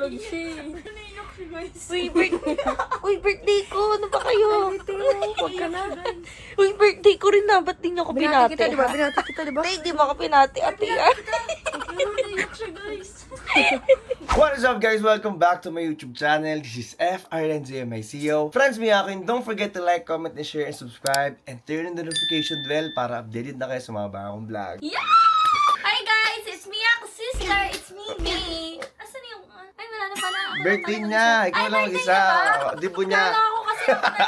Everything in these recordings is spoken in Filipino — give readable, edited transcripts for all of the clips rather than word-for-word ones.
vlog siya. Naiyak siya guys. Uy, birthday ko! Ano ba kayo? Huwag ka na. Uy, birthday ko rin na. Ba't di niyo ako Binati pinati? kita, di ba? Binati kita, di ba? Tay, di mo ako pinati, ate. Pero naiyak siya guys. What is up guys? Welcome back to my YouTube channel. This is FRNZMICO. Friends, may akin, don't forget to like, comment, and share, and subscribe. And turn on the notification bell para updated na kayo sa mga bagong vlog. Yeah! Hi guys! It's me, ako sister. It's me. Asan yung... Ay, wala na pala. Ako Birthday lang pala niya! nag- Ikaw Ay, lang birthday isa! niya ba? Dibo niya! Kala ko kasi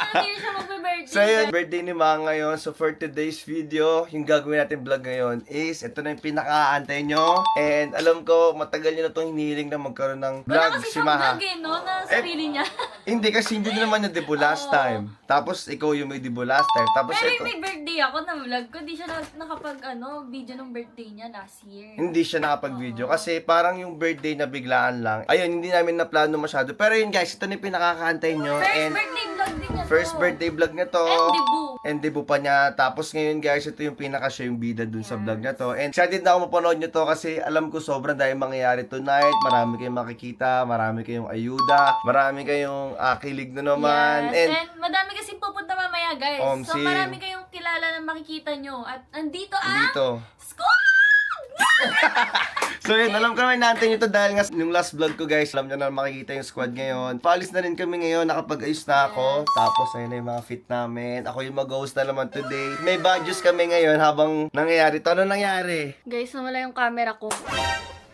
hindi siya magbe-birthday. So yun, birthday ni Ma ngayon. So for today's video, yung gagawin natin vlog ngayon is, ito na yung pinaka-aantay nyo. And alam ko, matagal nyo na itong hinihiling na magkaroon ng Wala vlog kasi si siyang Maha. vlog eh, no? Na sarili niya. Hindi kasi hindi naman yung debo last time. Tapos ikaw yung may debo last time. Tapos Pero ito. yung may birthday ako na vlog ko, di siya nakapag video ng birthday niya last year. Hindi siya nakapag-video kasi parang yung birthday na biglaan lang. Ayun, hindi namin na plano masyado. Pero yun guys, ito na yung pinakakaantay nyo. First And birthday vlog din niya to. first birthday vlog na to. And debut. And debut pa niya. Tapos ngayon guys, ito yung pinaka siya yung bida dun sa vlog na to. And excited na ako mapanood nyo to kasi alam ko sobrang dahil mangyayari tonight. Marami kayong makikita, marami kayong ayuda, marami kayong kilig na naman. Yes, And and madami kasi pupunta mamaya guys. So Omsim. marami kayong kilala na makikita nyo. At andito ang dito. squad! So yun, alam ko naman natin ito dahil nga yung last vlog ko guys, alam nyo na makikita yung squad ngayon. Paalis na rin kami ngayon, nakapag-ayos na ako. Tapos ayun na yung mga fit namin. Ako yung mag-host na naman today. May badges kami ngayon habang nangyayari to. Ano nangyari? Guys, nawala yung camera ko.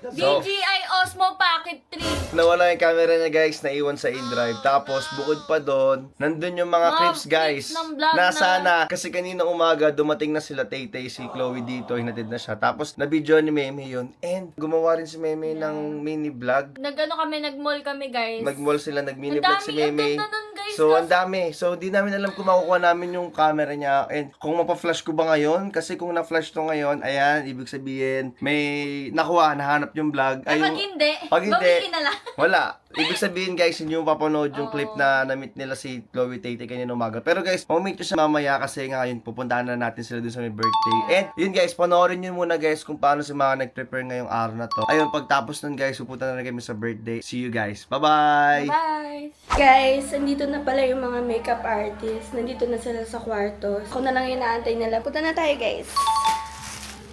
So, DJI Osmo Pocket 3. nawala yung camera niya guys, naiwan sa in-drive. Tapos bukod pa doon, nandun yung mga Mga clips guys. clips ng vlog Nasa na- na. Kasi kanina umaga, dumating na sila Tay-Tay, si Chloe dito, hinatid na siya. Tapos nabidyo ni Meme yun. And gumawa rin si Meme ng mini vlog. Nag-mall kami guys. Nag-mall sila, nag-mini Ang vlog si dami, ang Meme. ganda nun, guys. So, ang dami. So, di namin alam kung makukuha namin yung camera niya. And kung mapa-flash ko ba ngayon, kasi kung na-flash to ngayon, ayan, ibig sabihin, may nakuha, nahanap yung vlog. Ay, Ay, pag hindi, pag hindi, bawiin na lang. wala. Ibig sabihin guys, hindi mo papanood yung clip na na-meet nila si Chloe Tay-Tay kanina umaga. Pero guys, mamit nyo siya mamaya kasi nga yun, pupuntahan na natin sila dun sa may birthday. And yun guys, panoorin nyo muna guys kung paano si mga nag-prepare ngayong araw na to. Ayun, pagtapos nun guys, pupunta na kami sa birthday. See you guys. Bye-bye! Bye! Guys, andito na pala yung mga makeup artists. Nandito na sila sa kwarto. Ako na lang yung inaantay nila. Punta na tayo, guys.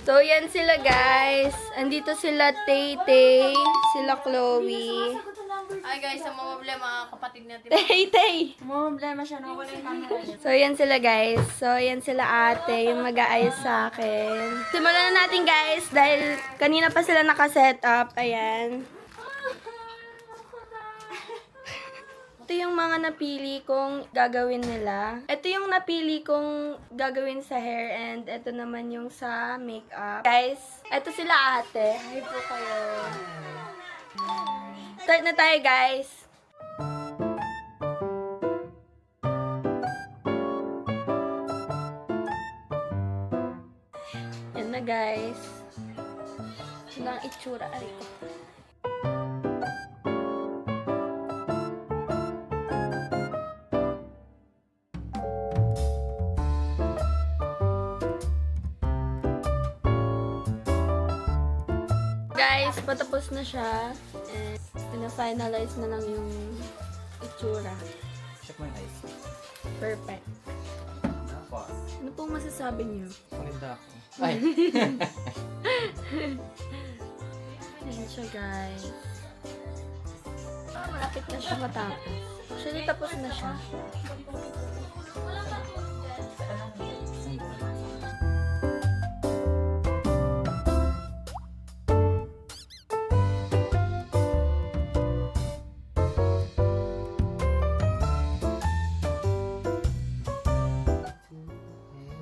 So, yan sila, guys. Andito sila Tay-Tay, sila Chloe. Ay guys, ang mga problema, kapatid natin. Tay-Tay! Mga problema siya, nawala yung camera niya. So, yan sila, guys. So, yan sila ate, yung mag-aayos sa akin. Simulan na natin, guys, dahil kanina pa sila naka-setup. Ayan. Ito yung mga napili kong gagawin nila. Ito yung napili kong gagawin sa hair and ito naman yung sa makeup. Guys, ito sila ate. Hi po kayo. Start na tayo, guys. Yan na, guys. Ito na ang itsura. Aray ko. Guys, patapos na siya. And pina-finalize na lang yung itsura. Check mo yung eyes. Perfect. Dapat. Ano pong masasabi niyo? Maganda ako. Ay! Ayan siya, guys. Malapit na siya matapos. Actually, tapos na siya.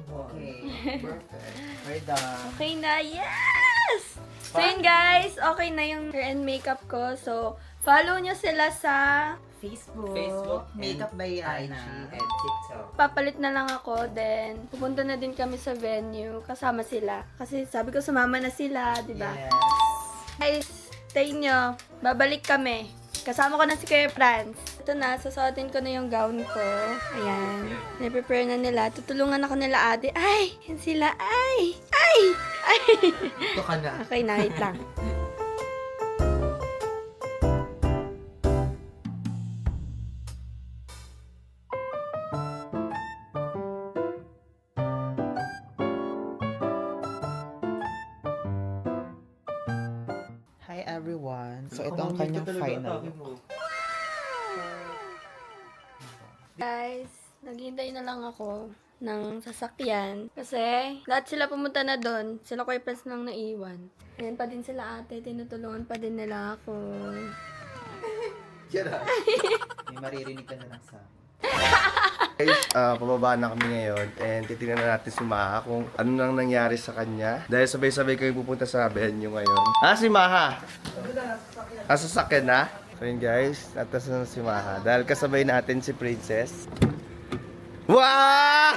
Okay. Perfect. Right done. Okay na, yes! So yun guys, okay na yung hair and makeup ko. So, follow nyo sila sa... Facebook, Makeup by Ana, and TikTok. Papalit na lang ako, then pupunta na din kami sa venue, kasama sila. Kasi sabi ko sumama na sila, di ba? Yes. Guys, stay nyo, babalik kami. Kasama ko na si Kuya Franz. Ito na, susuotin ko na yung gown ko. Ayan. Na-prepare na nila. Tutulungan ako nila ate. Ay! Yan sila. Ay! Ay! Ay! Ito ka na. Okay na, wait lang. everyone. So, ito ang kanyang final. Guys, naghihintay na lang ako ng sasakyan. Kasi, lahat sila pumunta na doon. Sila ko yung lang naiwan. Ayan pa din sila ate. Tinutulungan pa din nila ako. May maririnig ka na lang sa Guys, pababa na kami ngayon and titingnan na natin si Maha kung ano nang nangyari sa kanya. Dahil sabay-sabay kayo pupunta sa venue ngayon. Si Maha! Sasakyan na? So yun guys, natas na si Maha. Dahil kasabay natin si Princess. Wow!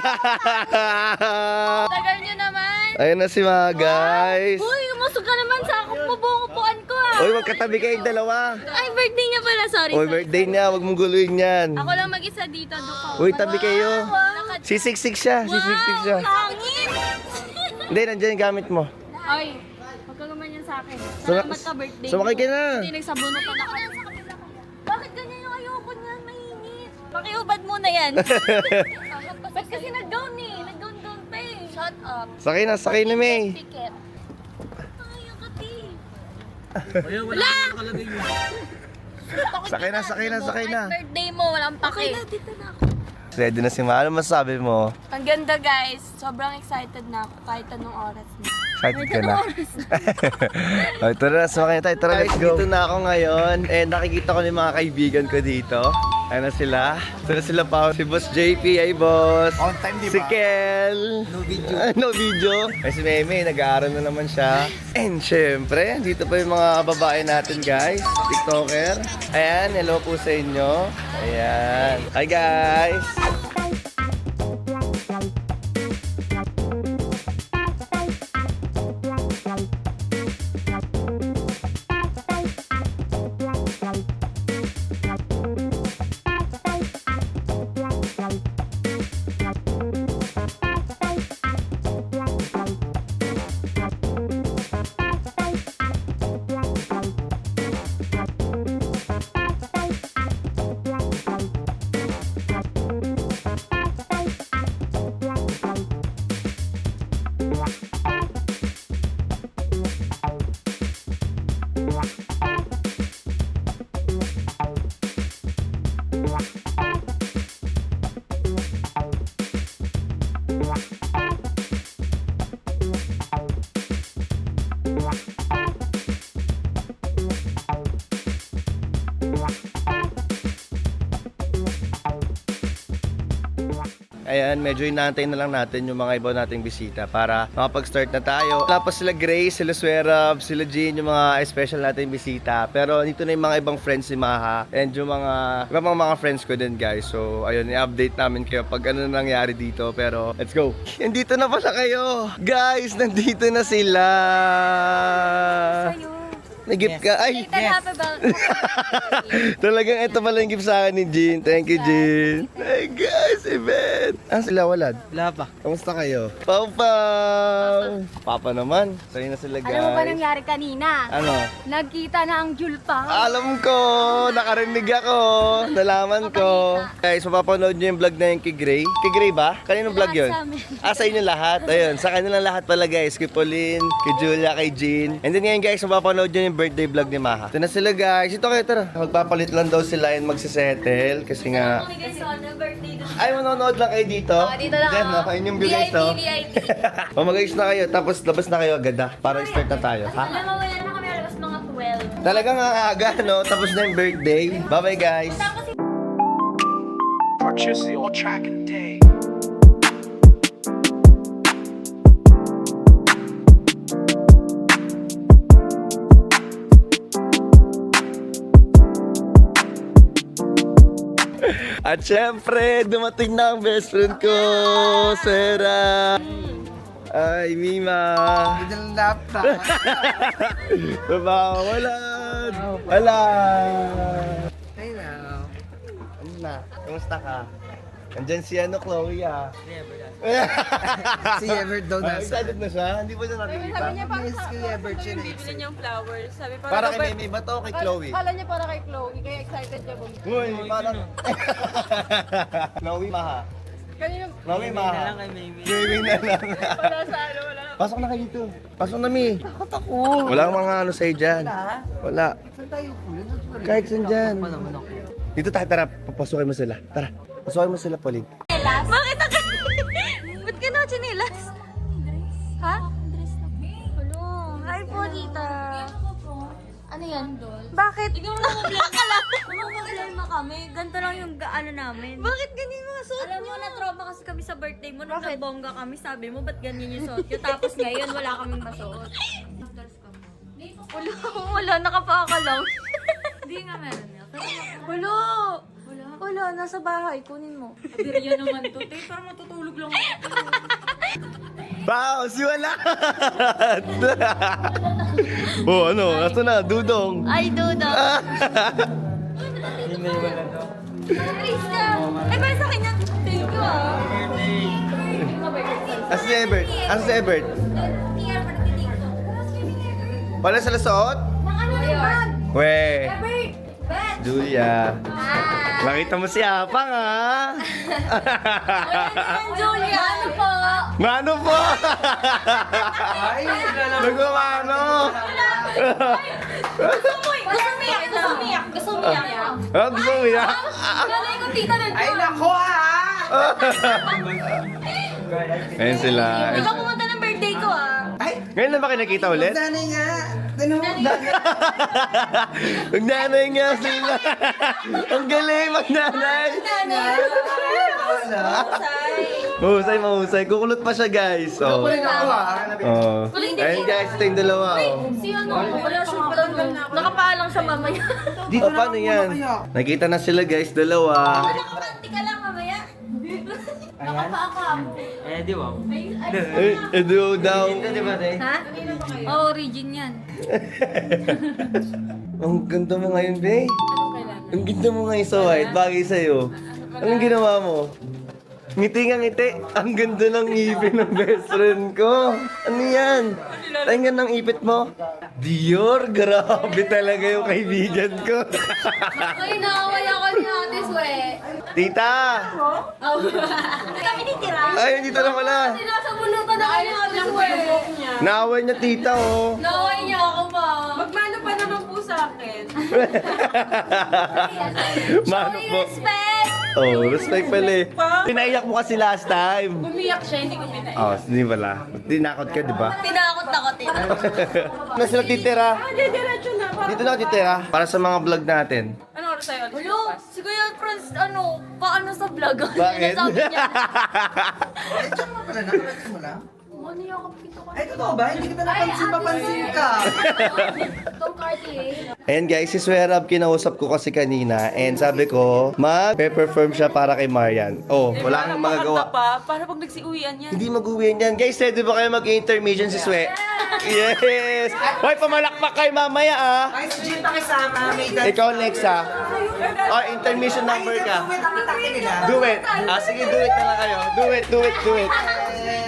Tagal nyo naman! Ayun na si Maha guys. Uy, umusog ka naman sa upuan ko Uy, magkatabi kayong dalawa. Ay, birthday niya pala. Sorry. Uy, birthday niya. Huwag mong guluhin yan. Ako lang mag-isa dito. Uy, tabi kayo. Sisiksik siya. Sisiksik siya. Hangin! Hindi, nandiyan yung gamit mo. Ay, huwag ka naman yan sa akin. Salamat ka birthday. Sumakay ka na. Hindi nagsabunutan ako. Bakit ganyan yung ayoko niyan? Mainit. Pakiubad muna yan. Ba't kasi nag-gown eh? Nag-gown pa eh. Shut up. Sakay na, May. Ticket. Ay, ang kati. Sakay na. Birthday mo, walang pake. Okay na, dito na ako. Ready na si Ma. Ano masasabi mo? Ang ganda guys. Sobrang excited na ako kahit anong oras na. Excited ka na? Okay, tara na. Sumakay na tayo. Tara, let's go. Dito na ako ngayon. And nakikita ko na yung mga kaibigan ko dito. Ayan na sila. Ito na sila pa. Si Boss JP. Ay, Boss. On time, di ba? Si Kel. No video. No video. Ay, si Meme. Nag-aaral na naman siya. And syempre, dito pa yung mga babae natin, guys. TikToker. Ayan, hello po sa inyo. Ayan. Hi, guys. Ayan, medyo inaantay na lang natin yung mga iba nating bisita para makapag-start na tayo. Tapos sila Grace, sila Swerab, sila Jean, yung mga special nating bisita. Pero dito na yung mga ibang friends si Maha and yung mga ibang mga friends ko din guys. So ayun, i-update namin kayo pag ano nangyari dito. Pero let's go! Nandito na pala kayo! Guys, nandito na sila! Nag-gift ka? Ay! Talagang ito pala yung gift sa akin ni Jean. Thank you, Jean. Hey guys, event! Sila walad? Wala pa. Kamusta kayo? Pau! Papa naman. Sa'yo na sila guys. Alam mo ba nangyari kanina? Ano? Nagkita na ang Julpa. Alam ko! Nakarinig ako! Nalaman ko. Guys, mapapanood nyo yung vlog na yung kay Gray. Kay Gray ba? Kaninong vlog yun? Sa amin. Sa inyo lahat. Ayun, sa kanilang lahat pala guys. Kay Pauline, kay Julia, kay Jean. And then ngayon guys, mapapanood nyo yung birthday vlog ni Maha. Ito na sila guys. Ito kayo, tara. Magpapalit lang daw sila and magsisettle. Kasi nga... Ay, manonood lang kayo dito? Dito lang Then, ako. yun yung view guys, to. VIP. Mamagayos na kayo, tapos labas na kayo agad para start na tayo, ha? Alam mo, wala na kami alabas mga 12. Talagang ang aga, no? Tapos na yung birthday. Bye-bye, guys! Purchase your track and day. At syempre, dumating na ang best friend ko, Sarah. Ay, Mima. Diyan lang laptop. Babawalan. Hala. Hello. Ano na? Kamusta ka? Andyan si Chloe Si Everett daw nasa. Excited na siya? Hindi pa siya nakikita. Yes, si Everett siya na Bibili niyang flowers. Sabi Para kay Mimi ba to o kay Chloe? Kala niya para kay Chloe, kaya excited siya bumili. Uy, parang... Chloe, Maha. Mami, ma. Gaming na lang. Pasok na kayo dito. Pasok na, Mi. Takot ako. Wala kang mga ano sa'yo dyan. Wala. Kahit saan dyan. Dito tayo, tara. Papasukin mo sila. Tara. Pasukin mo sila, Pauline. Bakit ako? Ba't ka na chinilas? Ha? Hello. Hi po, tita. Ano yan, Dol? Bakit? Ikaw na problema. Problema kami. Ganito lang yung ano namin. Bakit ganyan yung suot Alam mo, na-trauma kasi kami sa birthday mo. Nung nagbongga kami, sabi mo, ba't ganyan yung suot yun? Tapos ngayon, wala kaming masuot. Wala, nakapaka lang. Hindi nga meron niya. Wala. Wala, nasa bahay. Kunin mo. Birya naman to. Te, parang matutulog lang ako. Pause! Wala! Oh, ano? Nasa na? Dudong. Ay, Dudo. Please ka. Eh, para sa akin yan. Thank you, ah. Asa si Ebert? Asa si Ebert? TR, pagtitig ko. Wala sila suot? Nang ano yung bag? We! Ebert! Bet! Julia. Nakita mo si Apang, ha? Wala naman, Julia. Ano po? Mano po? Ay, Nagmamano? Gusto umiyak. Gusto umiyak. Ah, gusto mo yan? Galay ko, tita na. ay nako ha! Ayun sila. Di ba pumunta ng birthday ko, ah? Ay, Ngayon na ba kayo nakita ulit? nanay nga. Ganun. Magnanay nga sila. Ang galing, magnanay. Mahusay. Kukulot pa siya, guys. Oh. Oh. Ayun, guys, ito yung dalawa. Oh. Si ano, wala siyang nakapaalang sa mamaya. Oh, paano yan? Nakita na sila, guys, dalawa. Nakapanti ka lang mamaya. Nakapaa ka. Edo daw. Ha? Oo, origin yan. Ang ganda mo ngayon, be. Anong kailangan? Ang ganda mo ngayon sa white. Bagay sa'yo. Anong ginawa mo? Ngiti nga ngiti. Ang ganda ng ipin ng best friend ko. Ano yan? Tingnan ng ipit mo. Dior, grabe talaga yung kaibigan ko. Ay, naaway ako ni Ate Swe. Tita! Kami nitira. Ay, dito na pala. Nasa bulutan na kayo ni Ate Swe. Naaway niya tita, oh. Naaway niya ako pa. Magmano pa naman po sa akin. Mano po. Respect! Oh, respect pala eh. Pinaiyak mo kasi last time. Umiyak siya, hindi ko pinay. Oh, hindi pala. Tinakot ka, di ba? Tinakot ako, tita. Na sila titira. Diretso na. Dito na ako titira. Para sa mga vlog natin. Ano oras sa'yo? Hello, si Kuya Franz, paano sa vlog? Bakit? Sabi niya, Ay, tiyan mo pala, nakalatin mo lang. ano yung kapito ko? Ay, totoo ba? Hindi kita napansin ka. Tom Cartier. Ayan guys, si Swerab, kinausap ko kasi kanina and sabi ko, mag-perform siya para kay Marian. Oh, wala kang magagawa. pa, para pag nagsiuwian yan. Hindi mag-uwi yan. Guys, ready ba kayo mag-intermission si Swe? Yes! Hoy, pamalakpak kayo mamaya ah! Ay, si Jin pakisama. May dance. Ikaw next ah. Oh, intermission number ka. Wait, ang atake nila. Do it! Ah, sige, do it na lang kayo. Do it.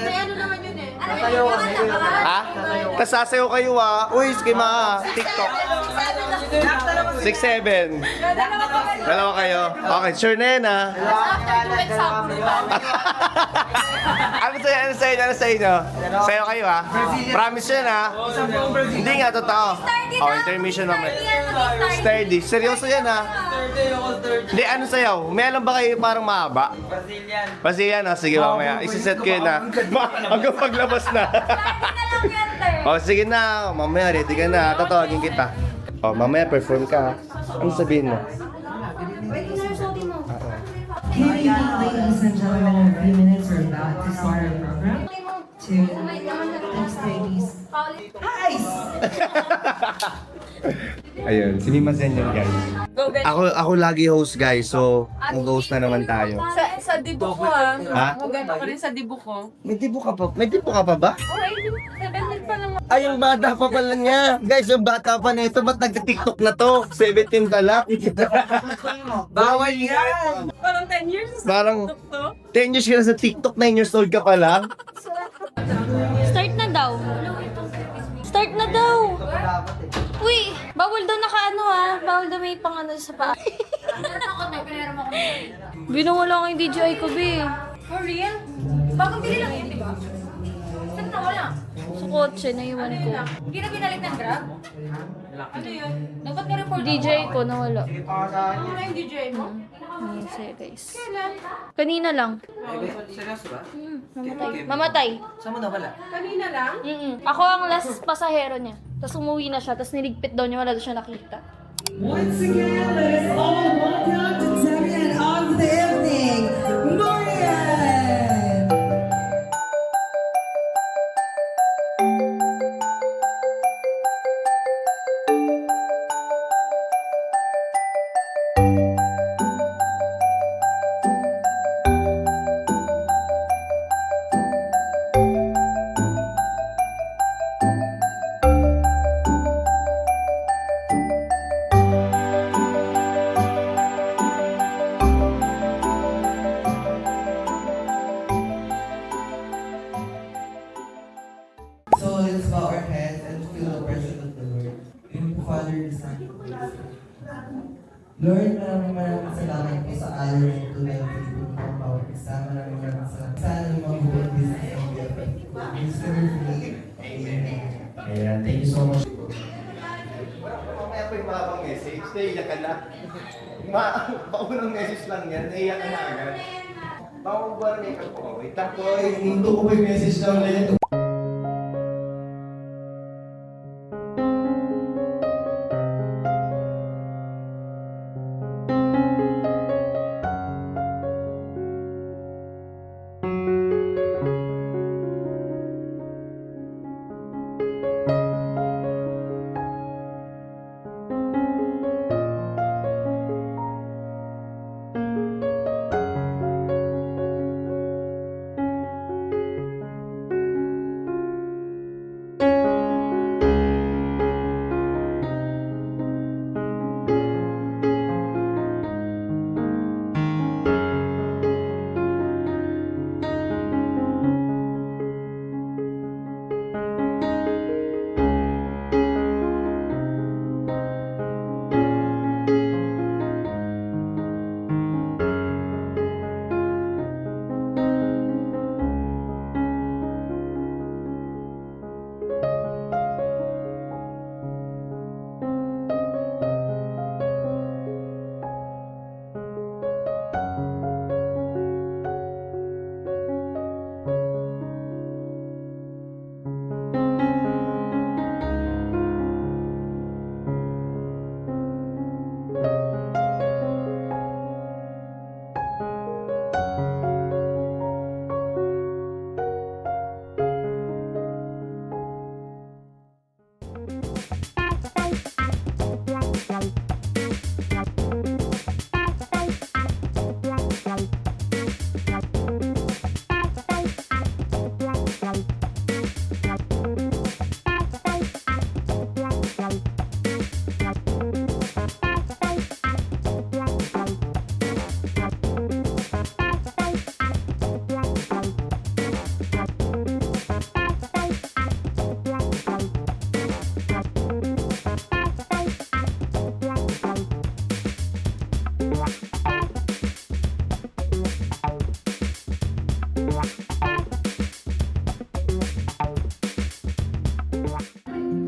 May ano naman yun eh. Sasayaw kami. Ha? Tapos sasayaw kayo ah. Uy, skima ah. TikTok. 6-7. Dalawa kayo. Okay, sure na yan ah. Ano sa inyo? Sayo kayo ha? Promise yan ha? Hindi nga, totoo. Oh, intermission naman. Sturdy. Seryoso yan ha? Hindi, ano sayaw? May alam ba kayo parang mahaba? Brazilian ha? Sige mamaya. Isiset ko yun ha? Hanggang paglabas na. Oh, sige na. Mamaya, ready ka na. Tatawagin kita. Oh, mamaya perform ka ha? Ano sabihin mo? Ladies and gentlemen, in a few minutes we're about to start our program. Thanks, ladies. Ayun, si Mima Zen yun guys. Go, Ben. Ako lagi host guys, so mag-host na naman tayo. Sa dibo ko ah. Ha? Maganda ka rin sa dibo ko. May dibo ka pa? May dibo ka pa ba? Okay, 17 pa lang. Ay, yung bata pa pala niya. Guys, yung bata pa na ito, ba't nagka-tiktok na to? 17 pa lang. Bawal yan. Parang 10 years. Parang To. 10 years ka na sa TikTok, 9 years old ka pa lang. Start na daw. Start na daw. Uy, bawal daw naka-ano ha. Bawal daw may pang ano sa paa. Binawala ko yung DJI ko, be. For real? Bagong bili lang yan, di ba? Saan na wala? Sa kotse, naiwan ko. Hindi na binalit ng Grab? Ano yun? Dapat ka-report DJ ko, nawala. Ano na yung DJ mo? Ayan sa'yo, guys. Kailan? Kanina lang. Seryoso ba? Mamatay. Mamatay. Saan mo nawala? Kanina lang? Ako ang last pasahero niya. Tapos umuwi na siya, tapos niligpit daw niya, wala daw siya nakita. Once again, let us all welcome to second of the evening, Marian! So let's bow our heads and feel the presence of the Lord. In the Father, the Son, and the Holy Spirit. Lord, maraming salamat po sa araw na ito na yung pinipin ko ang bawat isa. Maraming salamat. Sana yung mga buong business ang biyapin. Please never forget. Amen. Ayan, thank you so much. Mamaya pa yung mabang message, naiyak ka na. Paunang message lang yan, naiyak ka na agad. Bawang buwan makeup ko. Wait lang po, hininto ko pa yung message lang ulit.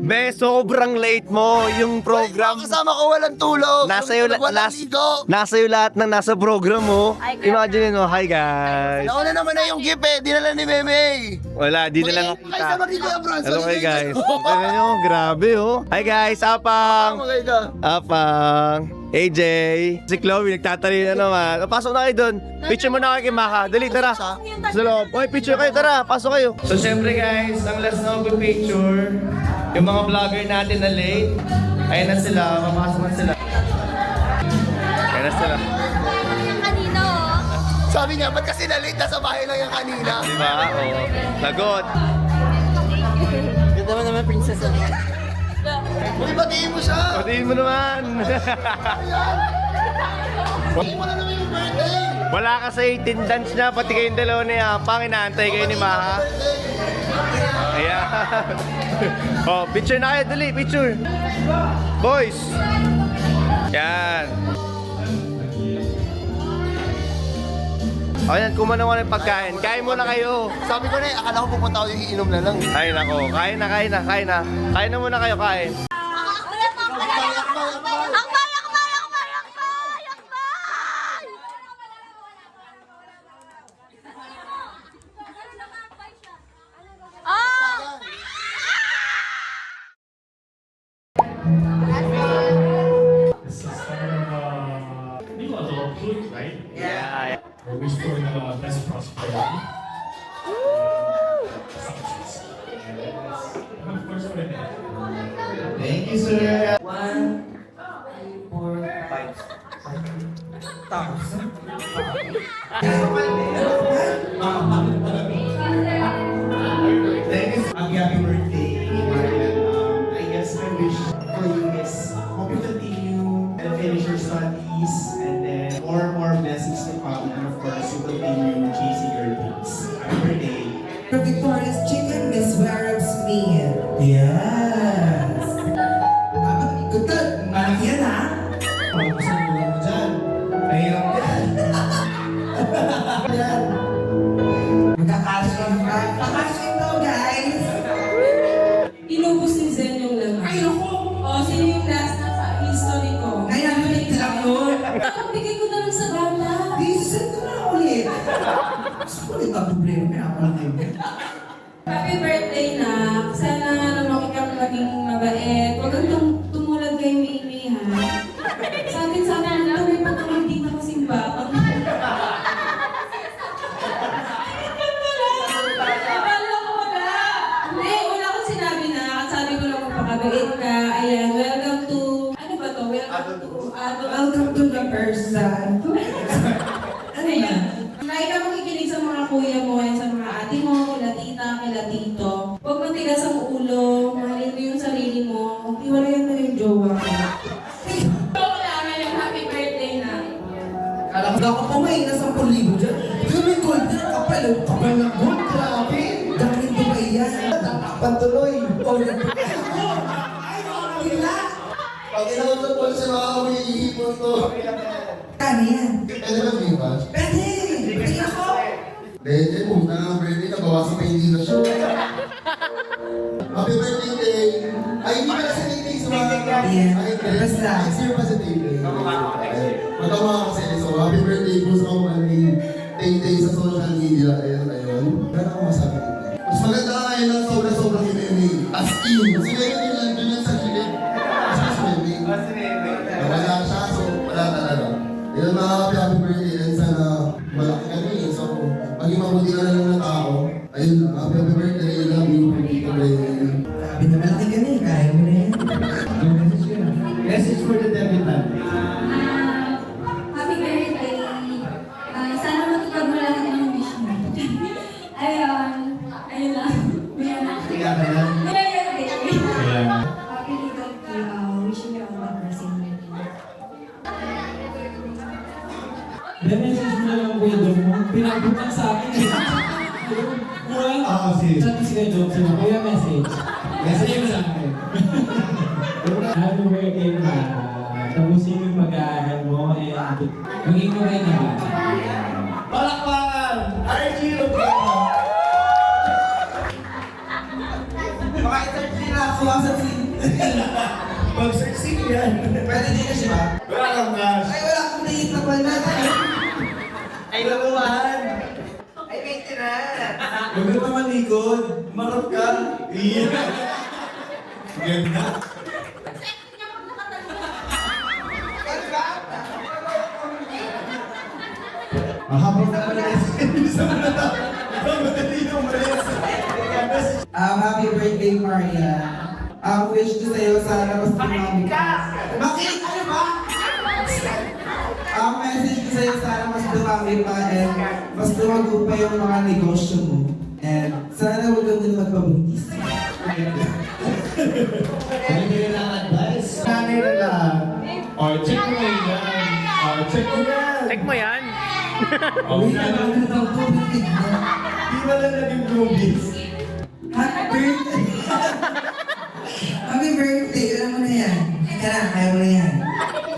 Be, sobrang late mo yung program. Kasama ko walang tulog. Nasa iyo lahat ng nasa program mo. Imagine mo, hi guys. Nauna naman na yung gift eh, dinala ni Meme. Wala, di na lang Ay, sama kay Kuya Bronson. Hello kayo guys. Tignan nyo, grabe oh. Hi guys, Apang. Apang. AJ. Si Chloe, nagtatali na naman. Pasok na kayo doon. Picture mo na kayo kay Maka. Dali, tara. Sa loob. Oy, picture kayo, tara. Pasok kayo. So, syempre guys, ang last na picture, yung mga vlogger natin na late, ayun na sila. Papasok na sila. Ayun na sila. Kanina, oh. Sabi niya, ba't kasi na-late? Nasa bahay lang yan kanina. Diba? Oo. Lagot. Ganda mo naman, princess. Uy, batiin mo siya. Patiin mo naman. Batiin mo na naman yung birthday. Wala ka sa 18 dance na, pati kayong dalawa ni Apang, inaantay kayo ni Maha. Ayan. Oh, picture na kayo, dali, picture. Boys. Yan. O yan, kumana mo ng pagkain. Kain muna kayo. Sabi ko na akala ko pupunta ako yung iinom na lang. Ay nako, kain na. Kain na muna kayo, kain. This is kind of new adulthood, right? Yeah. We wish for the best prosperity. Success. And of course, for the Thank you, sir. 1, 3, 4, 5. Tapos. Thank you. Happy birthday, Marian. I guess my wish for you is hope you continue and finish your studies and then more blessings to come and of course you continue chasing your dreams. Happy birthday. Victoria's Chicken, Miss Warab's meal. Yes! Dapat ikot ka. Malaki yan ha? Pagpasan mo lang mo dyan. Mahirap yan. Yan. Magkakasyon ka. Pakasyon daw, guys. Inubos ni Zen yung laman. Ay, naku! O, sino yung last na history ko? Ngayon, ulit lang yun. Bigay ko na lang sa bata. Send ko na ulit. Sulit ang problema. Kaya ako lang yun. Happy birthday na. Sana lumaki kang maging mabait. Huwag kang tumulad kay Mimi, ha? Sa akin sana, may patuloy din ako simba. Akala ko wala. Hindi, wala akong sinabi na. Sabi ko lang magpakabait ka. Ayan, welcome to... Ano ba to? Welcome to the person. Ano yan? Lagi ka makikinig sa mga kuya mo, yan, sa mga ate mo, kila tita, kila tito. Huwag matigas ang ulo, mahalin mo yung sarili mo, iwalayan mo yung jowa mo. So, kailangan yung happy birthday na. Kala ko ako pumain na 10,000 dyan. Yung may gold na kapal. Kapal na gold. Grabe. Galing Dubai yan. Pantuloy. O, ako. Ay, wala. Pag inausap ko sa mga umiihipon to. Kano yan? Pwede ba diba? Pwede. Pwede ako. Pwede mo na ang birthday na bawasan pa hindi na siya. Happy birthday, Tay. Ay, hindi pala sa Tay sa mga... Yeah. Ay, Tay. Basta. Next year pa sa Tay. Matama kasi. So, happy birthday po sa mga ni Tay sa social media. Ayun. Pero ako masabi dito. Mas maganda ka ngayon lang sobra-sobra kay Nene. As in. Si Nene din lang dun yan sa Chile. Kasi si Nene. Wala siya, so wala talaga. Ayun, mga happy birthday. And sana malaki kami. So, maging mabuti ka na lang ng tao. Ayun, happy birthday. I love you. Tito Ray. Sabi na malaki ka na eh. Kaya mo na yan. Message for the debutant. Happy birthday. Sana matupad mo lahat ng wish mo. Ayun. Ayun lang. Kaya ka na. Happy little wishing you all the blessing. Message mo na lang Kuya Dom mo. Pinagbutan sa akin eh. Sige. Sabi si Kuya Dom, sino? Kuya message. Message mo sa akin. Happy birthday ma. Tapusin yung mag-aaral mo and maging mabay na ba? Palakpakan! RG Lugano! Baka i-search nila ako sa Mag-search yan. Pwede din na siya ba? Wala kang cash. Ay, wala akong date na pala. Ay, labuhan! Ay, wait na. Huwag ka naman likod. Marap ka. Iya. Ganda. Mahabang na pala sa mga tao. Madali na umalis. Happy birthday, Maria. Ang wish ko sa'yo, sana mas dumami ka. Bakit? Ano ba? Ang message ko sa'yo, sana mas dumami pa and mas lumago pa yung mga negosyo mo. And sana huwag kang din magpabuntis. Pwede na advice. Nanay na lang. O, check mo yan. O, check mo yan. Check mo yan. Uy, ano na daw to? Bitig na. Di ba lang naging bluebies? Happy birthday! Happy birthday! Alam mo na yan. Kaya na, kaya mo na yan.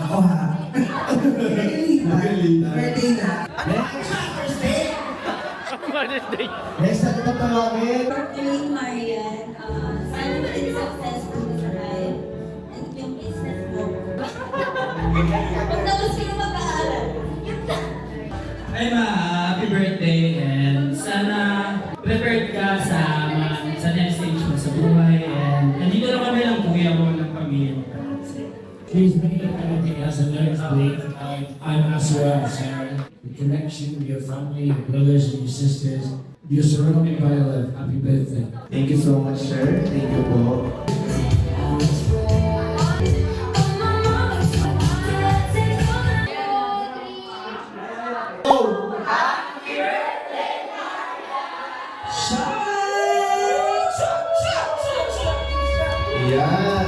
Ako ha. Birthday na. Birthday na. Birthday! Please make anything else and let's play. I'm Aswa Sarah. The connection with your family, your brothers and your sisters. You're surrounded by love. Happy birthday. Thank you so much, sir. Thank you po. Yan.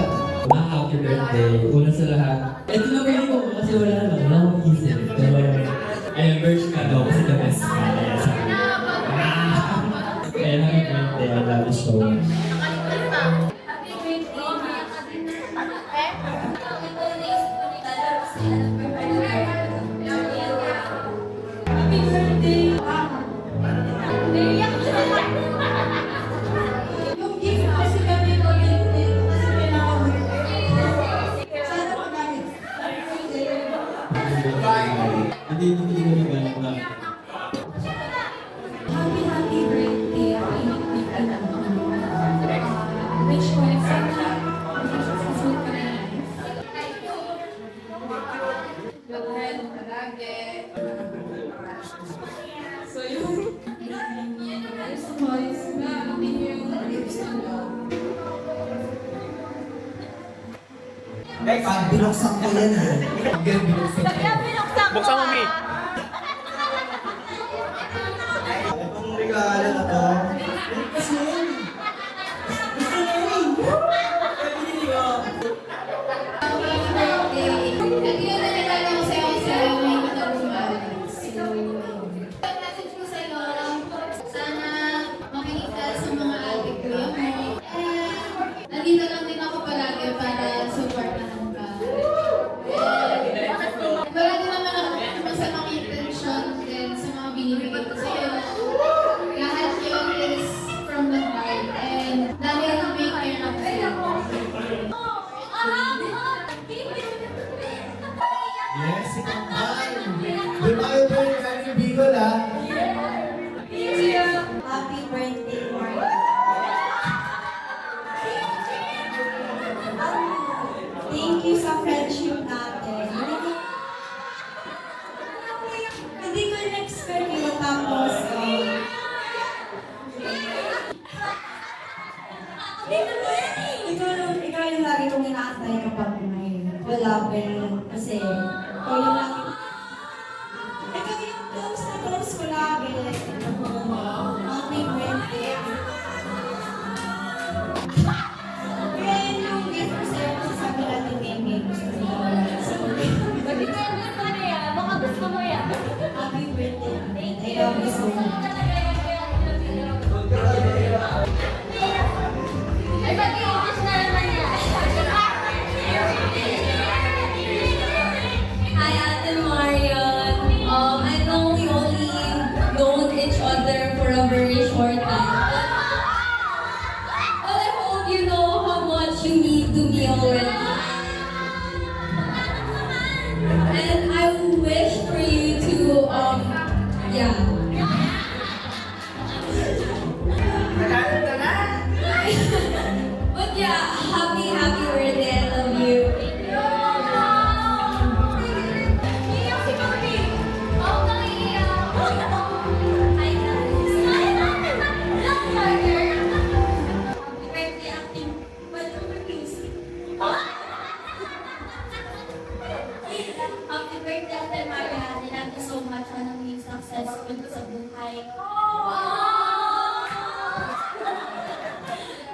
Happy birthday. Una sa lahat. Ito na pili ko kasi wala akong isip. Pero, ayun, verse ka daw kasi the best ka. Kaya sabi ko. Kaya happy birthday. I love you so much. Yung gift kasi kami pag-ibig kasi kailangan sana magamit. Hindi mo nagalang na. Happy birthday. Wish ko na sana successful ka na. So yung boys na yung gifts nyo. Binuksan ko yan ha. Buksan mo, Mi. Itong regalo na to. Message ko sa'yo, sana makinig ka sa mga ate kuya mo. Nandito lang din ako palagi para supportahan ka. Wala din naman ako masamang intention din sa mga binibigay ko sa'yo. Lahat yun is from the heart and dahil may care ako sa'yo. Yes, ikaw man. Di ba kayo po yung kanyang Bicol ha? Happy birthday, Mario. Thank you sa friendship natin. Hindi ko in-expect yun tapos ikaw yung lagi kong inaantay kapag may wala kasi ikaw yung lagi ikaw yung close ko lagi. Happy birthday. Kaya yun yung gift ko sa'yo kasi sabi natin may gusto nila wala sa Baka gusto mo yan. Happy birthday. I love you so much. Ay, mag-i-English na naman yan. Hi, Ate Marion. I know we only known each other for a very short time. But I hope you know how much you mean to me already. And I wish for you to, yeah. But yeah, happy birthday. I love you. Iiyak si Mami. Oo, nang iiyak. Ay, guys. Love Marker. Happy birthday, acting. Happy birthday, Ate Maria. I love you so much. Sana maging successful sa buhay.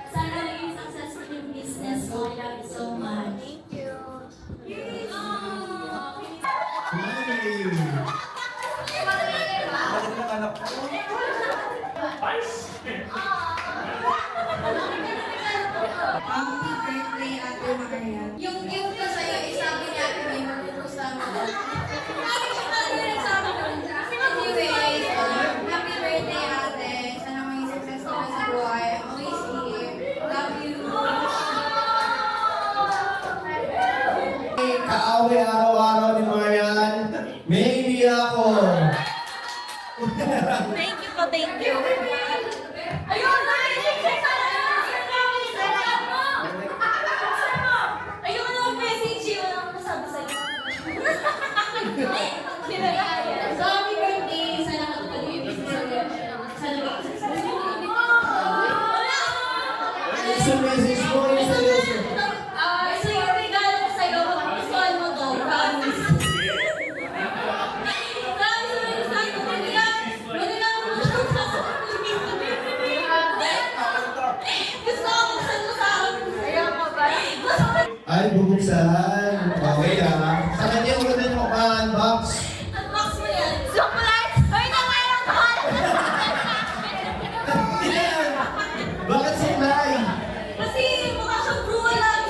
Sana maging successful yung business mo. I love you so much. Thank you. Happy birthday, Ate Maria. Yung gift ko sa'yo, isabi niya ate may magpupusta mo. Lagi siya narinig sa akin. Anyways, happy birthday, ate. Sana maging successful ka sa buhay. I'm always here. Love you. Kaaway araw-araw ni Marian. May hindi ako. Thank you po, thank you. Ayun, ayun na mag-message yun. Ay, bubuksan. Okay Sa kanya mo din mo unbox. Unbox mo yan. Chocolate! Ay, nangyayang mahal! Bakit supply? Kasi mukha siyang brewer lang.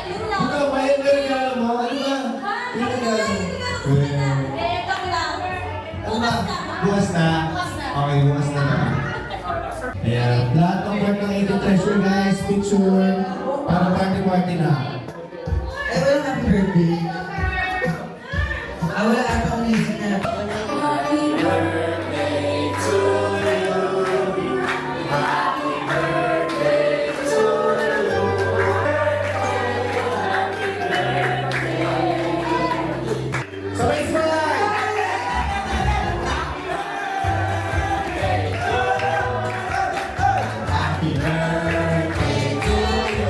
Yun lang. Ikaw, may regalo mo? Ano ba? Yung regalo mo? Eh, kami lang. Ano ba? Bukas na? Okay, bukas na na. Ayan. Lahat ng part ng 80 treasure guys, picture. Para party na. Eh, wala happy birthday. Wala ata akong naisip na. Sabay smile! Happy birthday to you.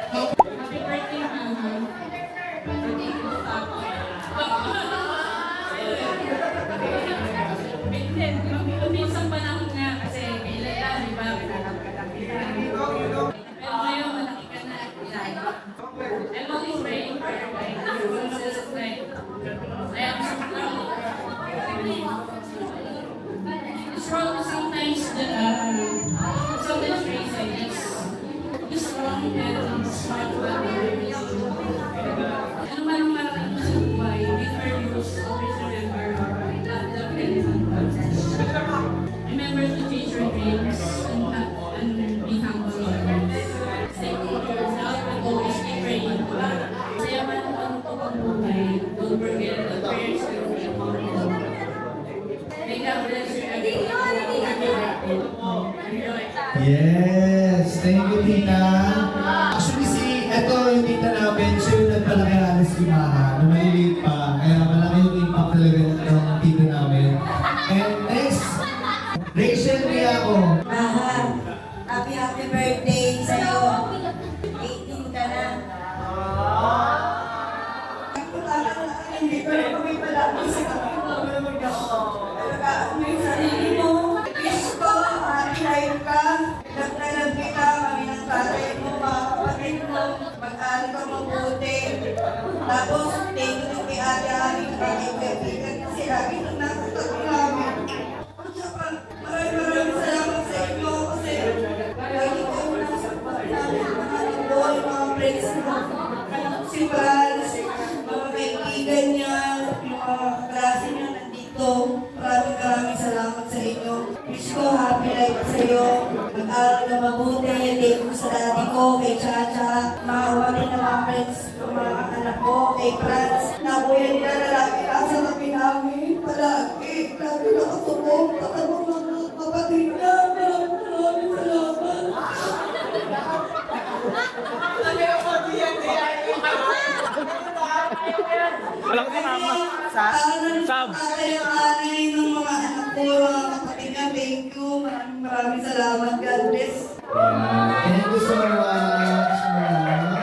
Happy birthday, Mama. Birthday ko, Papa. Minsan panahon nga kasi kailan lang, di ba? Pero ngayon, malaki ka na. I'm always praying for your life. I am so proud of you. It's wrong sometimes that sometimes raise I just strong and smart ano man ang marating mo sa buhay, never lose, always remember love and remember to chase your dreams and be humble always. Stay true to yourself and always be praying. Saya man ang pagpapang buhay, don't forget the prayers you make. May God bless you everyone. Yes, thank you, Tita. Actually, ito yung tita namin, siya yung nagpalaki alas si Mama, na maliliit pa. Kaya malaki yung impact talaga ng tita namin. And next, Rachel Miyako. Maha, happy birthday sa'yo. 18 ka na. Hindi ko na kami palagi sa alagaan mo yung sarili mo. Wish ko, life ka. Nagtalag kita kami ng tatay mo, mga kapatid mo. Mag-aaral ka mabuti. Tapos, thank you kay Ate Ari na kaibigan kasi lagi nang nakatabi namin. Maraming salamat sa inyo kasi lagi kayo nasa namin mga linggoy, mga friends mo. Si Franz, mga kaibigan niya, mga klase niya nandito. Maraming salamat sa inyo. Wish ko happy life sa iyo. Mag-aaral na mabuti. Thank you sa daddy ko, kay Chacha, mga wamin na mga friends, mga anak ko, kay Franz. Na kuya nila na lagi nasa kami namin. Palagi, lagi nakasubok. At ang mga kapatid na. Maraming salamat. Walang kasama. Sab. Nanay ng mga anak ko, mga kapatid niya, thank you. Maraming salamat. God bless. Thank you so much.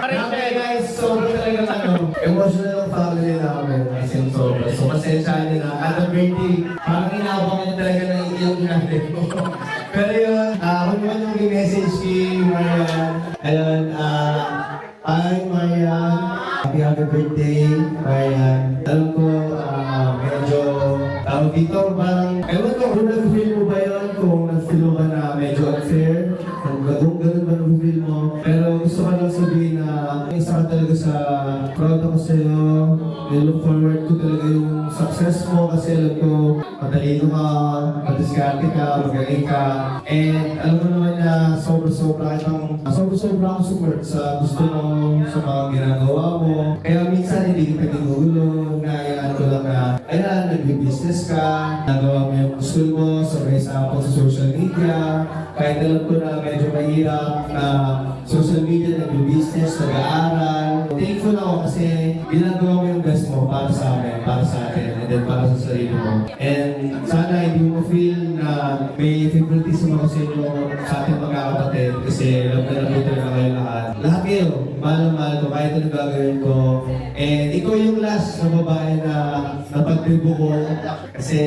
Okay guys, sobrang talagang emotional ang family namin. As in sobrang. So pasensya nyo na. At the birthday, parang inaabangan nyo talaga ng iiyong natin. Pero yun, kung naman yung message kay Marian, ayun, hi Marian, happy birthday, Marian. Alam ko, medyo, tawag dito, parang, ewan ko, kung nag-feel mo ba yun, kung nag-feel mo ba na medyo unfair, kung ganun ba nag-feel mo. Pero gusto ko lang sabihin na isa ka talaga sa proud ako sa'yo. nilook forward ko talaga yung success mo kasi alam ko matalino ka, madiskarte ka, magaling ka. And alam mo naman na sobra-sobra akong support sa gusto mo, sa mga ginagawa mo. Kaya minsan hindi kita ginugulo, nahayaan ko lang na, ayan, nag-business ka, nagawa mo yung gusto mo, sabay sa ako sa social media. Kahit alam ko na medyo mahirap na social media, nag-business, nag-aaral. Thankful ako kasi ginagawa mo yung best mo para sa amin, para sa atin, and then para sa sarili mo. And sana hindi mo feel na may favoritism ako sa inyo, sa ating magkakapatid kasi love na talaga kayo lahat. Lahat kayo, mahal na mahal ko, kahit ano gagawin ko. And ikaw yung last na babae na napagtribo ko kasi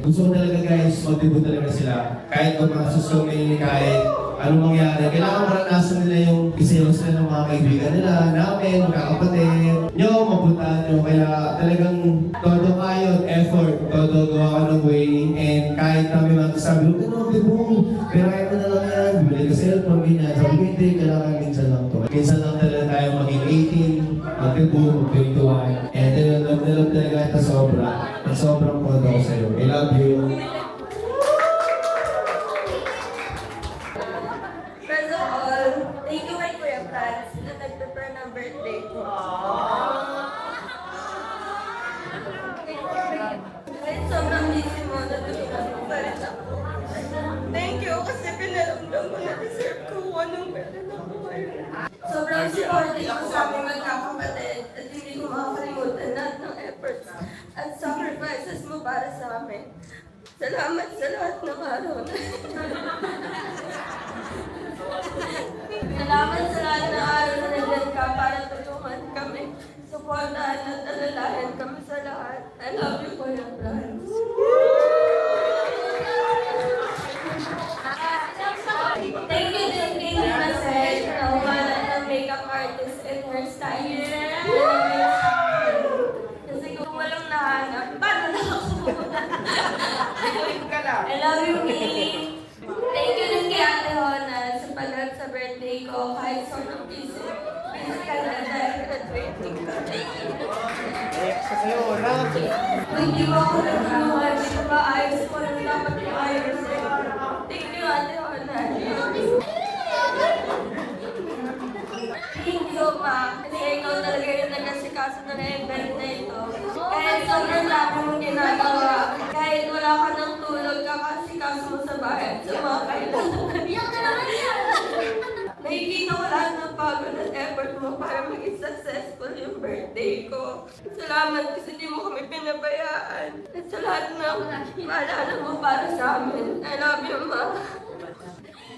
gusto ko talaga guys, magtribo talaga sila. Kahit kung mga susumi, kahit anong mangyari, kailangan maranasan nila yung isayos na ng mga kaibigan nila, namin, magkakapatid, nyo, mapuntahan nyo. Kaya talagang todo kayo, effort, todo gawa ka ng way, and kahit namin magsasabi, huwag ano, di mo, pero kahit na lang yan, bibili ka cellphone, ganyan. Sabi ko, hindi, kailangan minsan lang to. Minsan lang talaga tayo maging 18, mag-tribo, mag-21, and then love na love talaga ito sobra. At sobrang proud ako sa'yo. I love you. First of all, thank you kay Kuya Franz na nag-prepare ng birthday ko. Kahit sobrang busy mo, natulungan mo pa rin ako. Thank you kasi pinaramdam mo na deserve ko kung anong meron ako ngayon. Sobrang supportive ako sa aming magkakapatid at hindi ko makakalimutan lahat ng efforts at sacrifices mo para sa amin. Salamat sa lahat ng araw na Salamat sa lahat ng araw na nandiyan ka para tulungan kami. Supportahan at alalahan kami sa lahat. I love you, Kuya Franz. Thank you din kay Nina Sel, na umalat ng makeup artist and hairstylist. Kasi kung walang nahanap, paano na ako? I love you, Minnie. Thank you din kay Ate Hona sa paglag sa birthday ko kahit sobrang busy ka na dahil graduating ka. Kung hindi mo ako nagtulungan, di ko ba ayos ko lang dapat yung ayos eh. Thank you, Ate Hona. Thank you, Ma. Kasi ikaw talaga yung nag-asikaso na na-event na ito. Kahit sobrang dami mong ginagawa, kahit wala ka ng tulog, kakasikaso mo sa bahay at sa mga kailangan. Nakikita ko lahat ng pagod at effort mo para maging successful yung birthday ko. Salamat kasi di mo kami pinabayaan. At sa lahat ng maalala mo para sa amin. I love you, Ma.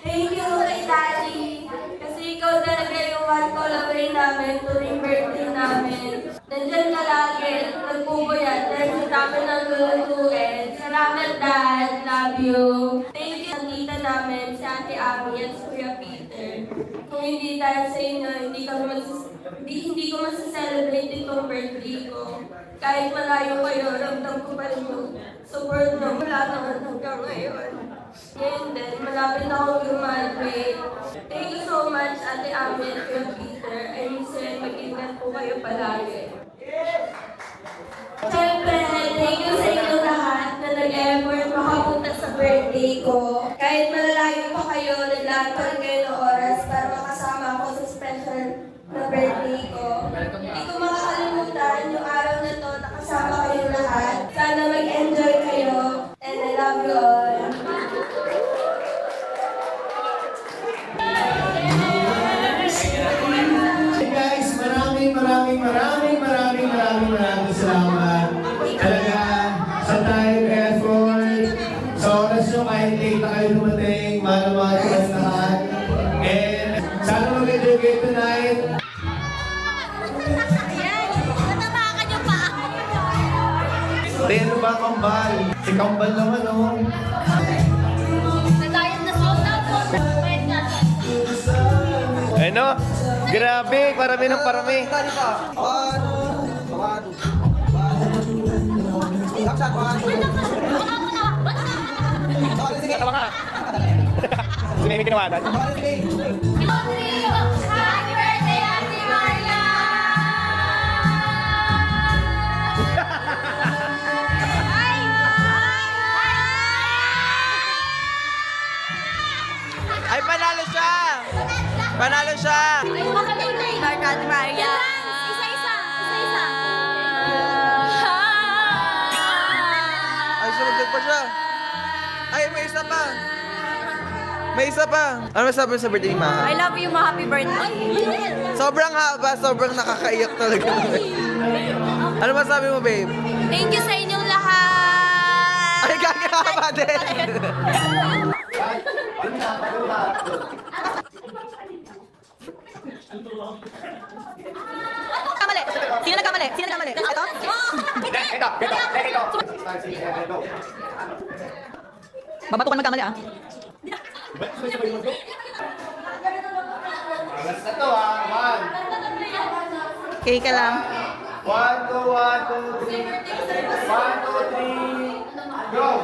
Thank you kay Daddy. Kasi ikaw talaga yung one call away namin tuwing birthday namin. Nandyan ka lagi at nagpupuyat dahil sa dami ng lulutuin. Salamat, Dad. Love you. Thank you sa tita namin, si Ate Ami at si Kuya Peter. Kung hindi dahil sa inyo, hindi ko masaselebrate itong birthday ko. Kahit malayo kayo, ramdam ko pa rin yung support mo mula naman hanggang ngayon. Ngayon din, malapit na akong graduate. Thank you so much, Ate Ami at Kuya Peter. I miss you and mag-ingat po kayo palagi. Siyempre, thank you sa inyo lahat na nag-effort makapunta sa birthday ko. Kahit malalayo pa kayo, naglaan pa rin kayo ng oras para makasama ako sa special na birthday ko. Hindi ko makakalimutan yung araw na to na kasama kayo lahat. Sana mag-enjoy kayo and I love you all. Hey guys, maraming salamat. Talaga, sa time, effort, sa oras nyo, kahit late na kayo dumating, mahal ko ang lahat. And sana mag-enjoy kayo tonight. Ano ba kambal? Si kambal naman, oh. Ano? Grabe, parami ng parami. Sino yung kinawanan? Happy birthday, Ate Maria! Ay, panalo siya! Panalo siya! Lord Ate Maria. Isa-isa. Isa-isa. Ay, sumagdag pa siya. Ay, may isa pa. May isa pa. Ano masabi mo sa birthday ni Maha? I love you, ma. Happy birthday. Sobrang haba, sobrang nakakaiyak talaga. Ano masabi mo, babe? Thank you sa inyong lahat. Ay, gagahaba din. Kamali. Sino nagkamali? Sino nagkamali? Ito? Babato ka magkamali, ah. Basta to, ha? Okay ka lang. 1, 2, 1, 2, 3. 1, 2, 3. Go!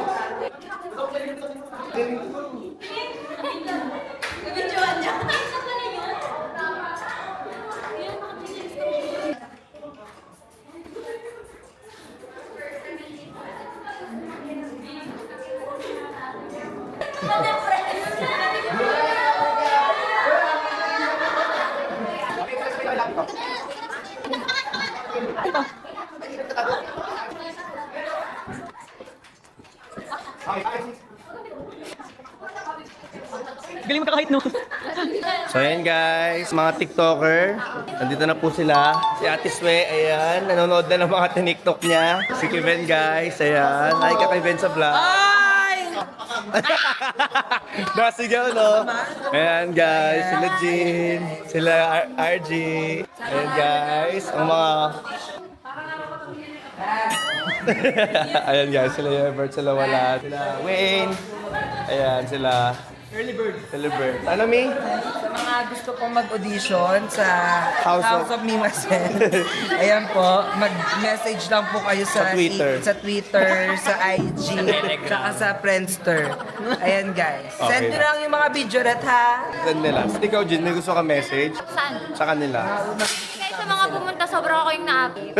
Galing mo kakahit, no? So ayan guys, mga TikToker, nandito na po sila. Si Ate Swe, ayan, nanonood na ng mga TikTok niya. Si Kevin guys, ayan. Ay ka Kevin sa vlog. Ay! Nasigaw, no? Ayan guys, sila Jean, sila RG. Ayan guys, ang mga... Ayan guys, sila Yevert, sila Wala, sila Wayne. Ayan, sila... Early bird. Ano, Mi? Sa mga gusto pong mag-audition sa House House of- of Mimasen, ayan po, mag-message lang po kayo Sa Twitter. sa Twitter, sa IG, saka sa Friendster. Ayan guys. Okay. Send nyo lang yung mga video ret ha. Saan nila? Ikaw, Jin, may gusto ka message? Saan? Sa kanila. Guys, sa mga pumunta, sobrang ako yung na-update.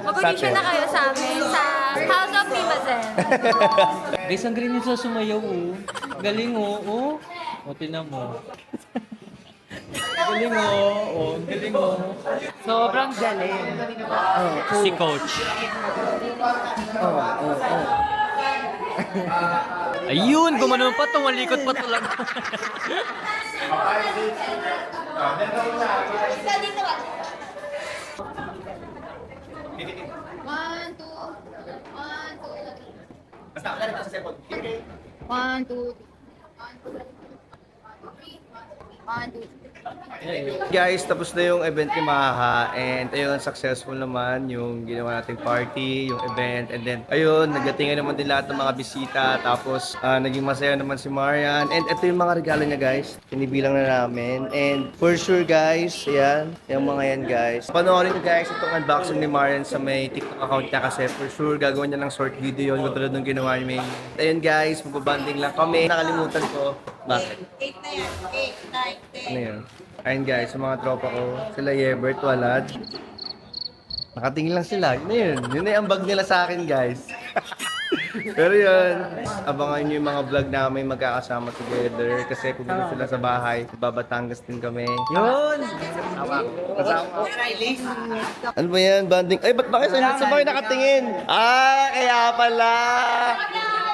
Mag-audition na kayo sa amin sa House of Mimasen. Guys, ang galing niya sa sumayaw, oh. Galing, oh. O, tinan mo. Galing, oh. Galing, oh. Sobrang galing. Si Coach. Ayun, gumano pa, tumalikot pa talaga. Guys, tapos na yung event ni Maha and ayun, successful naman yung ginawa nating party, yung event, and then ayun, nagatingan naman din lahat ng mga bisita, tapos naging masaya naman si Marian, and ito yung mga regalo niya guys, tinibilang na namin, and for sure guys, ayan, yung mga yan guys. Panoorin niyo guys itong unboxing ni Marian sa may TikTok account niya kasi for sure gagawin niya ng short video yun, katulad ng ginawa niya. Ayun guys, magbabanding lang kami. Nakalimutan ko. Bakit? 8 na yan. 8, 9, 10. Ano yun? Ayun guys, sa mga tropa ko, sila Yebert, Walad. Nakatingin lang sila. Yun na yun. Yun na yung ambag nila sa akin guys. Pero yun, abangan nyo yung mga vlog namin magkakasama together. Kasi pupunta sila sa bahay. Babatangas din kami. Yun! Kasama. Ano ba yan? Banding? Ay, ba't ba kayo sa bahay nakatingin? Ah, kaya pala!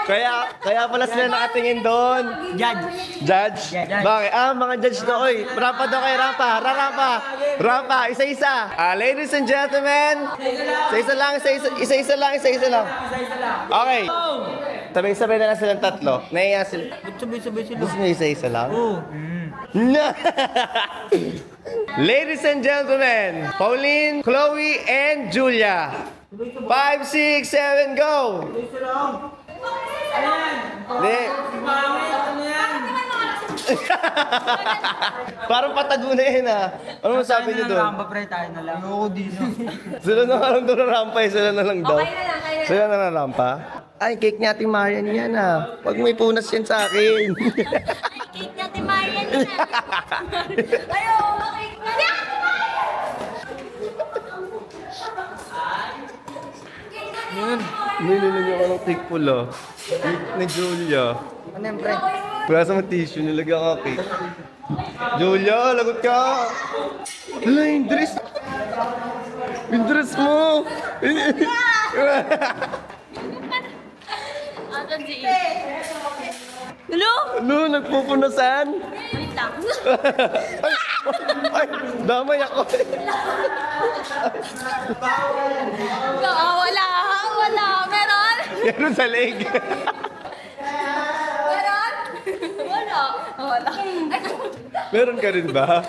Kaya pala sila nakatingin doon. Judge? Bakit? Ah, mga judge na. Oy, rampa daw kayo, rampa. Rampa, isa-isa. Ladies and gentlemen. Isa-isa lang. Okay. Sabay-sabay na lang silang tatlo. Naiya sila. Sabay-sabay sila. Gusto nyo isa-isa lang? Oo. Ladies and gentlemen, Pauline, Chloe, and Julia. 5, 6, 7, go! Hindi. Parang patago na yun ah. Ano masabi niyo doon? Ramba pre, tayo na lang. Oo, di na. Sila na lang doon rampa eh. Sila na lang daw. Sila na lang rampa. Ay, cake ni Ate Marian yan ah. Huwag may punas yan sa akin. Cake natin, Marian. Ayaw, cake natin. Yan. Nililan niyo ka ng cake pula. Ni Julia. Ano yan pre? Wala sa mga tissue, nilagyan ka cake. Julia, lagot ka! Wala yung dress! Yung dress mo! Asan si Eve? Hello? Ano, nagpupunasan? Wait lang. Ay, damay ako. Wala. Meron? Meron sa leg. Meron? Wala. Meron ka rin ba?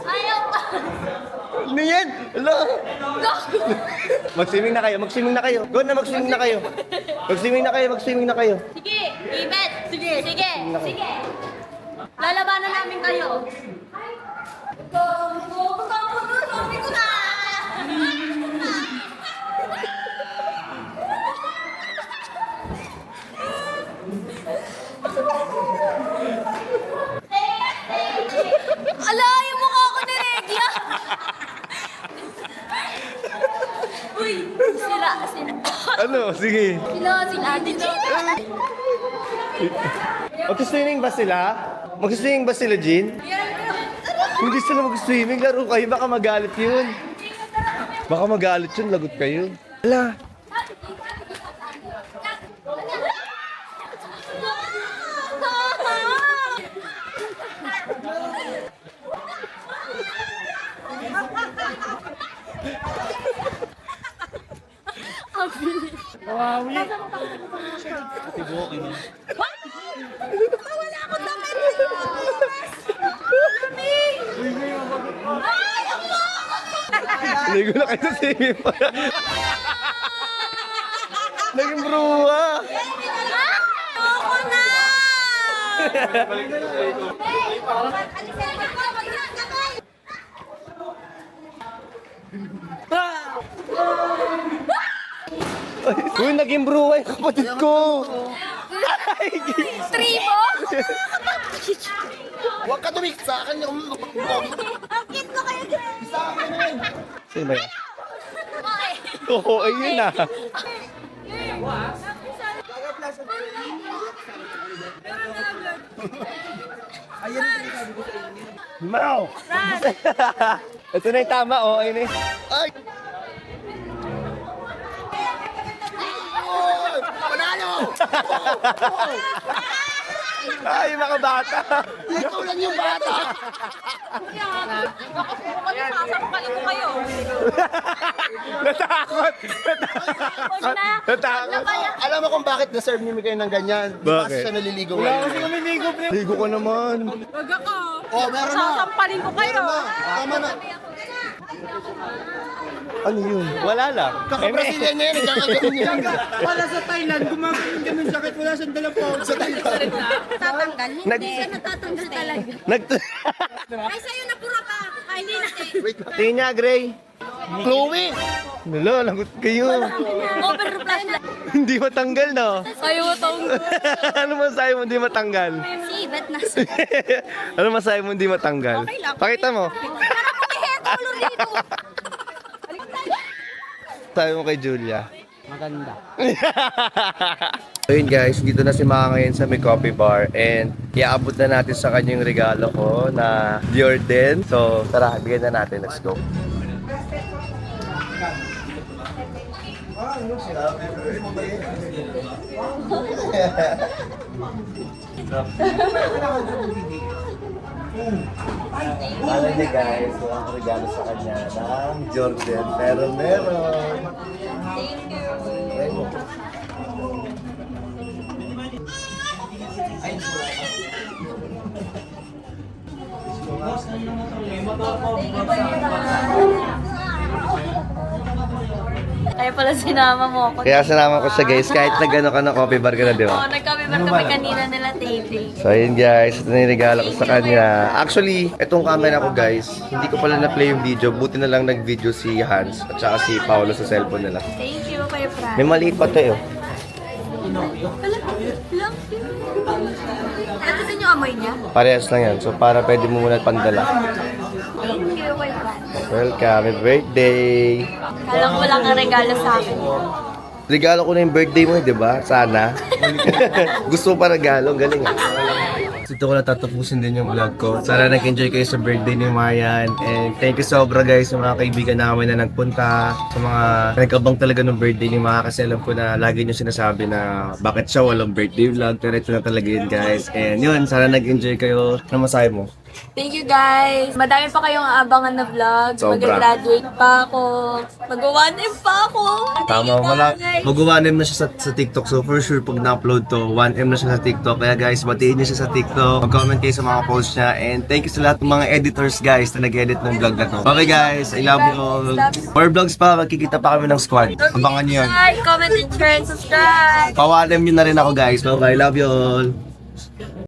Ayaw pa. Ano yan? Hello? Mag-swimming na kayo. Go na, mag-swimming na kayo. Mag-swimming na kayo. Sige, Ibet. Sige. Lalabanan namin kayo. Sabi ko na. Ala, yung mukha ko ni Regya. Uy, sila. Ano? Sige. Sila, Ate Gina. Mag-swimming ba sila, Jean? Hindi sila mag-swimming. Laro kayo. Baka magalit yun. Lagot kayo. Ala. Wala akong damit! Ay, ang Ligo na kayo sa swimming pool. Naging bruha. Ako na! Uy, naging bruha yung kapatid ko. Tribo? Huwag ka tumik sa akin yung... Ang cute ko kayo dyan! Sino ba yan? Okay. Oo, ayun na. Mau! Ito na yung tama, oh. Ayun na yung... Ay! Panalo! Ay, mga bata! Ikaw lang yung bata! Sasampalin ko kayo. Natakot! Natakot! Alam mo kung bakit deserve ni kayo ng ganyan? Bakit? Kasi siya naliligo Wala ngayon. kasi kami ligo. Ligo ko naman. Wag ako. Oh, meron na! Sasampalin ko kayo. Tama na! Ano yun? Wala lang. Kaka-Brazilian niya yan, nagkakaganon niya. Wala sa Thailand, gumagawin ganun sakit, wala siyang dalang po. Sa Thailand. Tatanggal? Hindi Nag- ka natatanggal talaga. Ay, sa'yo na pura ka. Ay, hindi na. Tingin niya, Gray. Chloe! Nalo, lagot kayo. Overflash lang. Hindi matanggal, no? Sa'yo itong... Ano masahe mo hindi matanggal? Si Ibet na. Ano masahe mo hindi matanggal? Okay lang. Pakita mo. Parang ko may hair color dito. Sabi mo kay Julia. Maganda. So yun guys, dito na si Mama ngayon sa may coffee bar and iaabot na natin sa kanya yung regalo ko na Jordan. So tara, bigyan na natin. Let's go. Alam niya guys, walang regalo sa kanya ng Jordan. Pero meron. Thank you. Kaya pala sinama mo ako. Kaya sinama ko siya guys, kahit nag-ano ka ng coffee bar ka na, di Oo, ba? nagkabibar kami kanina nila taping. So ayun guys, ito na yung regalo ko sa kanya. Actually, itong camera ko guys, hindi ko pala na-play yung video. Buti na lang nag-video si Hans at saka si Paolo sa cellphone nila. Thank you, Kuya Fran. May maliit pa to eh. Ito din yung amoy niya. Parehas lang yan. So para pwede mo muna pandala. Thank you, Kuya Fran. Welcome, happy birthday! Kala ko wala kang regalo sa akin. Regalo ko na yung birthday mo, di ba? Sana. Gusto mo pa regalo, galing ah. Dito ko na tatapusin din yung vlog ko. Sana nag-enjoy kayo sa birthday ni Marian. And thank you sobra guys sa mga kaibigan namin na nagpunta. Sa mga nag-abang talaga ng birthday ni Maya. Kasi alam ko na lagi nyo sinasabi na bakit siya walang birthday vlog. Pero ito na talaga yun guys. And yun, sana nag-enjoy kayo. Ano masahe mo? Thank you guys! Madami pa kayong aabangan na vlog. Sobra. Mag-graduate pa ako. Mag-1M pa ako. Tama, mag-1M na siya sa TikTok. So for sure, pag na-upload to, 1M na siya sa TikTok. Kaya guys, batiin niyo siya sa TikTok. Mag-comment kayo sa mga posts niya. And thank you sa lahat ng mga editors guys na nag-edit ng vlog na to. Okay guys, I love you all. More vlogs pa, magkikita pa kami ng squad. Abangan niyo yun. Like, comment, and share, and subscribe! Pa-1M yun na rin ako guys. Bye-bye, love you all.